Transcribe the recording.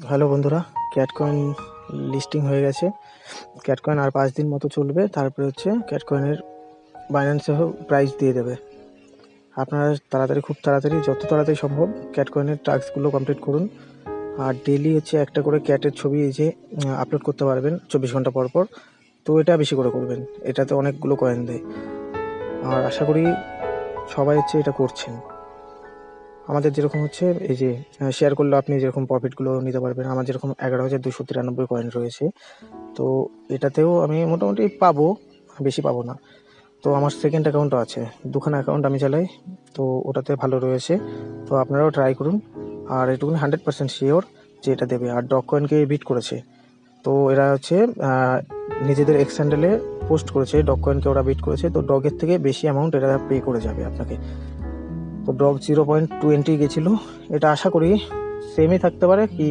Hello বন্ধুরা, ক্যাটকয়েন listing হয়ে গেছে। ক্যাটকয়েন আর 5 দিন মতো চলবে, তারপরে হচ্ছে ক্যাটকয়েনের বাইন্যান্সে প্রাইস দিয়ে দেবে। আপনারা খুব তাড়াতাড়ি, যত তাড়াতাড়ি সম্ভব ক্যাটকয়েনের টাস্কগুলো কমপ্লিট করুন। আর ডেলি হচ্ছে একটা করে ক্যাটের ছবি এই যে আপলোড করতে পারবেন 24 ঘন্টা পর পর। তো এটা বেশি করে করবেন, এটাতে অনেকগুলো কয়েন দেয়। আর আশা করি সবাই হচ্ছে এটা করছেন। আমাদের যেরকম হচ্ছে এই যে শেয়ার করলে আপনি যেরকম প্রফিটগুলো নিতে পারবেন, আমার যেরকম 11,293 কয়েন রয়েছে। তো এটাতেও আমি মোটামুটি পাবো, বেশি পাবো না। তো আমার সেকেন্ড অ্যাকাউন্টও আছে, দুখানা অ্যাকাউন্ট আমি চালাই, তো ওটাতে ভালো রয়েছে। তো আপনারাও ট্রাই করুন। আর এটুকুনি 100% শিওর যে এটা দেবে। আর ডগ কয়েনকে বিট করেছে, তো এরা হচ্ছে নিজেদের এক্স হ্যান্ডেলে পোস্ট করেছে ডগ কয়েনকে ওরা বিট করেছে। তো ডগের থেকে বেশি অ্যামাউন্ট এরা পে করে যাবে আপনাকে। তো ডগ 0.20 গেছিলো, এটা আশা করি সেমই থাকতে পারে কি